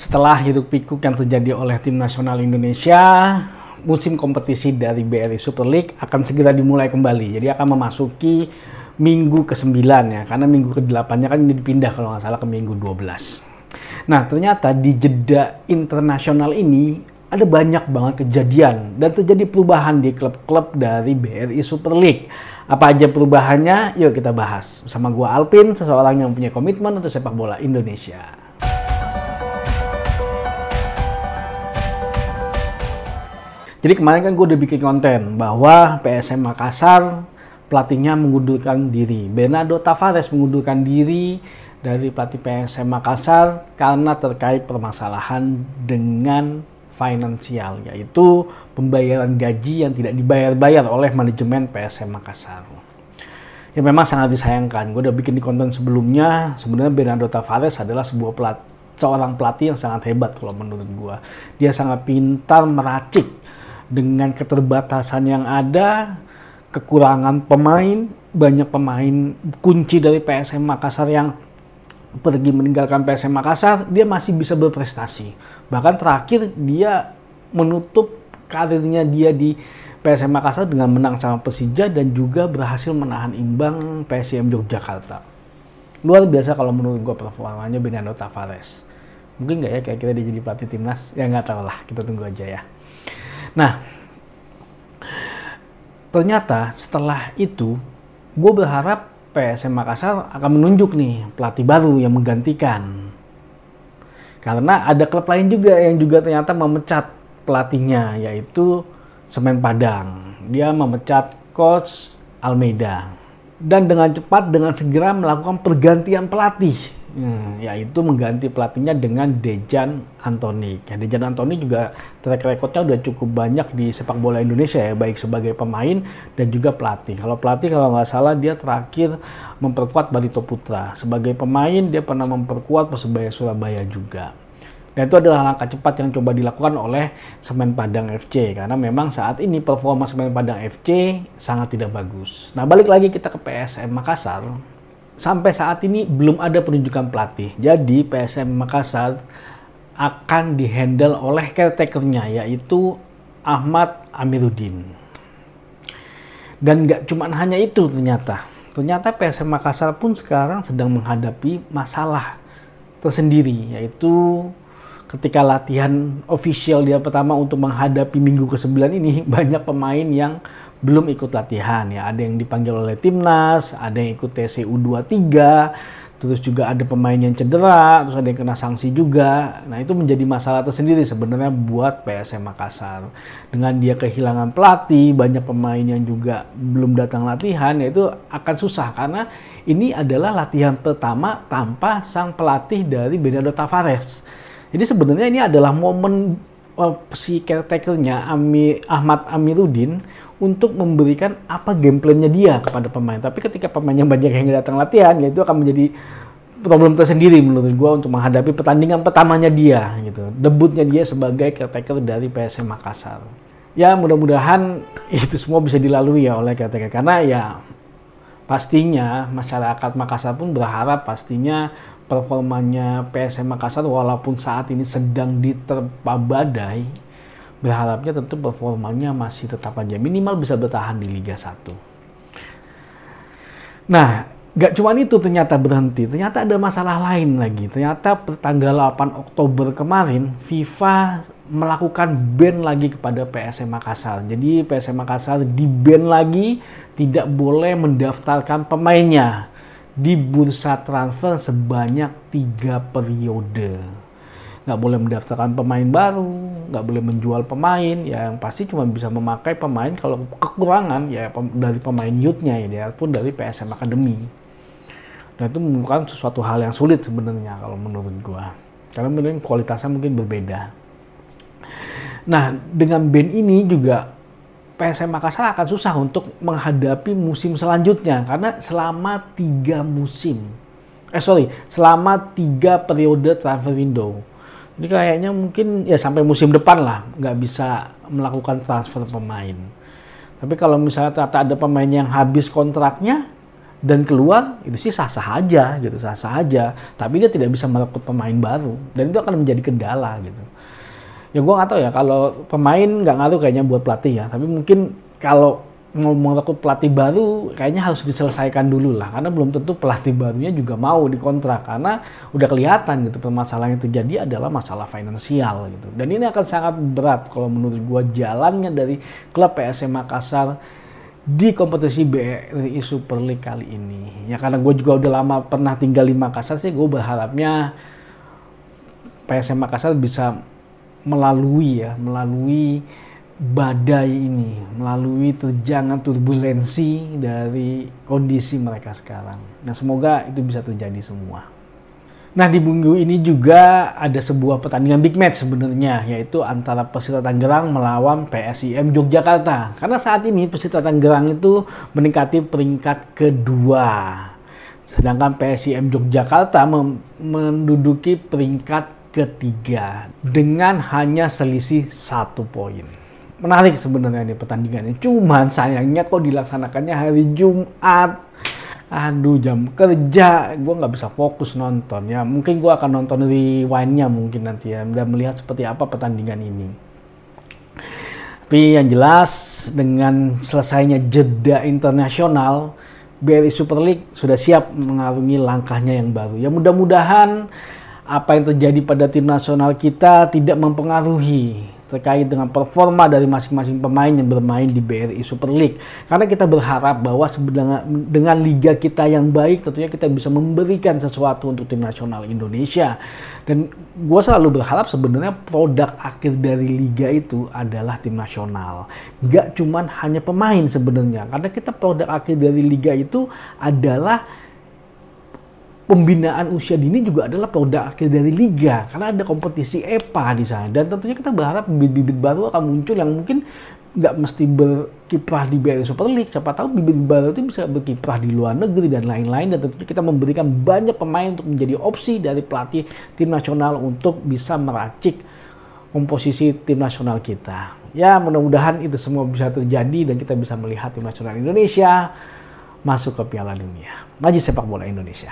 Setelah hiruk-pikuk yang terjadi oleh tim nasional Indonesia, musim kompetisi dari BRI Super League akan segera dimulai kembali. Jadi akan memasuki minggu ke-9 ya, karena minggu ke-8-nya kan ini dipindah kalau nggak salah ke minggu 12. Nah, ternyata di jeda internasional ini ada banyak banget kejadian dan terjadi perubahan di klub-klub dari BRI Super League. Apa aja perubahannya? Yuk kita bahas. Bersama gua Alpin, seseorang yang punya komitmen untuk sepak bola Indonesia. Jadi kemarin kan gue udah bikin konten bahwa PSM Makassar pelatihnya mengundurkan diri. Bernardo Tavares mengundurkan diri dari pelatih PSM Makassar karena terkait permasalahan dengan finansial, yaitu pembayaran gaji yang tidak dibayar-bayar oleh manajemen PSM Makassar. Ya memang sangat disayangkan. Gue udah bikin di konten sebelumnya, sebenarnya Bernardo Tavares adalah seorang pelatih yang sangat hebat kalau menurut gue. Dia sangat pintar meracik dengan keterbatasan yang ada, kekurangan pemain, banyak pemain kunci dari PSM Makassar yang pergi meninggalkan PSM Makassar, dia masih bisa berprestasi. Bahkan terakhir dia menutup karirnya dia di PSM Makassar dengan menang sama Persija dan juga berhasil menahan imbang PSM Yogyakarta. Luar biasa kalau menurut gue performanya Bernardo Tavares. Mungkin nggak ya kira-kira dia jadi pelatih timnas? Ya nggak tahu lah, kita tunggu aja ya. Nah, ternyata setelah itu gue berharap PSM Makassar akan menunjuk nih pelatih baru yang menggantikan. Karena ada klub lain juga yang juga ternyata memecat pelatihnya, yaitu Semen Padang. Dia memecat coach Almeida. Dan dengan cepat, dengan segera melakukan pergantian pelatih. Yaitu mengganti pelatihnya dengan Dejan Anthony. Ya, Dejan Anthony juga track recordnya udah cukup banyak di sepak bola Indonesia ya, baik sebagai pemain dan juga pelatih. Kalau pelatih kalau nggak salah dia terakhir memperkuat Barito Putra. Sebagai pemain dia pernah memperkuat Persebaya Surabaya juga. Dan itu adalah langkah cepat yang coba dilakukan oleh Semen Padang FC. Karena memang saat ini performa Semen Padang FC sangat tidak bagus. Nah, balik lagi kita ke PSM Makassar. Sampai saat ini belum ada penunjukan pelatih. Jadi PSM Makassar akan dihandle oleh caretaker-nya, yaitu Ahmad Amiruddin. Dan nggak cuma hanya itu ternyata. Ternyata PSM Makassar pun sekarang sedang menghadapi masalah tersendiri, yaitu ketika latihan official dia pertama untuk menghadapi minggu ke-9 ini, banyak pemain yang belum ikut latihan ya. Ada yang dipanggil oleh timnas, ada yang ikut TCU 23, terus juga ada pemain yang cedera, terus ada yang kena sanksi juga. Nah, itu menjadi masalah tersendiri sebenarnya buat PSM Makassar. Dengan dia kehilangan pelatih, banyak pemain yang juga belum datang latihan, ya itu akan susah karena ini adalah latihan pertama tanpa sang pelatih dari Bernardo Tavares. Jadi sebenarnya ini adalah momen si caretaker-nya Ahmad Amiruddin untuk memberikan apa game plan-nya dia kepada pemain. Tapi ketika pemainnya banyak yang nggak datang latihan, ya itu akan menjadi problem tersendiri menurut gue untuk menghadapi pertandingan pertamanya dia, gitu. Debutnya dia sebagai caretaker dari PSM Makassar. Ya mudah-mudahan itu semua bisa dilalui ya oleh caretaker. Karena ya pastinya masyarakat Makassar pun berharap pastinya performanya PSM Makassar walaupun saat ini sedang diterpa badai, berharapnya tentu performanya masih tetap aja minimal bisa bertahan di Liga 1. Nah, gak cuma itu ternyata berhenti, ternyata ada masalah lain lagi. Ternyata tanggal 8 Oktober kemarin FIFA melakukan ban lagi kepada PSM Makassar. Jadi PSM Makassar di-ban lagi, tidak boleh mendaftarkan pemainnya di bursa transfer sebanyak 3 periode. Nggak boleh mendaftarkan pemain baru, nggak boleh menjual pemain, ya yang pasti cuma bisa memakai pemain kalau kekurangan ya dari pemain youth-nya ya, dia pun dari PSM Academy. Dan itu merupakan sesuatu hal yang sulit sebenarnya kalau menurut gua. Karena mungkin kualitasnya mungkin berbeda. Nah, dengan ban ini juga PSM Makassar akan susah untuk menghadapi musim selanjutnya karena selama 3 periode transfer window. Jadi kayaknya mungkin ya sampai musim depan lah nggak bisa melakukan transfer pemain. Tapi kalau misalnya ternyata ada pemain yang habis kontraknya dan keluar, itu sih sah-sah aja gitu, sah-sah aja. Tapi dia tidak bisa merekrut pemain baru dan itu akan menjadi kendala gitu. Ya gue nggak tahu ya, kalau pemain nggak ngaruh kayaknya buat pelatih ya. Tapi mungkin kalau mau merekrut pelatih baru kayaknya harus diselesaikan dulu lah, karena belum tentu pelatih barunya juga mau dikontrak, karena udah kelihatan gitu permasalahan yang terjadi adalah masalah finansial gitu. Dan ini akan sangat berat kalau menurut gue jalannya dari klub PSM Makassar di kompetisi BRI Super League kali ini. Ya karena gue juga udah lama pernah tinggal di Makassar sih, gue berharapnya PSM Makassar bisa melalui badai ini, melalui terjangan turbulensi dari kondisi mereka sekarang. Nah semoga itu bisa terjadi semua. Nah di minggu ini juga ada sebuah pertandingan big match sebenarnya, yaitu antara Persita Tangerang melawan PSIM Yogyakarta. Karena saat ini Persita Tangerang itu meningkati peringkat kedua, sedangkan PSIM Yogyakarta menduduki peringkat ketiga dengan hanya selisih 1 poin. Menarik sebenarnya ini pertandingannya, cuman sayangnya kok dilaksanakannya hari Jumat. Aduh, jam kerja, gue nggak bisa fokus nonton ya. Mungkin gue akan nonton rewind-nya mungkin nanti ya, dan melihat seperti apa pertandingan ini. Tapi yang jelas dengan selesainya jeda internasional, BRI Super League sudah siap mengarungi langkahnya yang baru. Ya mudah-mudahan apa yang terjadi pada tim nasional kita tidak mempengaruhi terkait dengan performa dari masing-masing pemain yang bermain di BRI Super League. Karena kita berharap bahwa sebenarnya dengan liga kita yang baik, tentunya kita bisa memberikan sesuatu untuk tim nasional Indonesia. Dan gue selalu berharap sebenarnya produk akhir dari liga itu adalah tim nasional. Gak cuman hanya pemain sebenarnya. Karena kita produk akhir dari liga itu adalah pembinaan usia dini, juga adalah produk akhir dari liga, karena ada kompetisi EPA di sana. Dan tentunya kita berharap bibit-bibit baru akan muncul yang mungkin nggak mesti berkiprah di BRI Super League. Siapa tahu bibit baru itu bisa berkiprah di luar negeri dan lain-lain. Dan tentunya kita memberikan banyak pemain untuk menjadi opsi dari pelatih tim nasional untuk bisa meracik komposisi tim nasional kita. Ya mudah-mudahan itu semua bisa terjadi dan kita bisa melihat tim nasional Indonesia masuk ke Piala Dunia. Maju sepak bola Indonesia.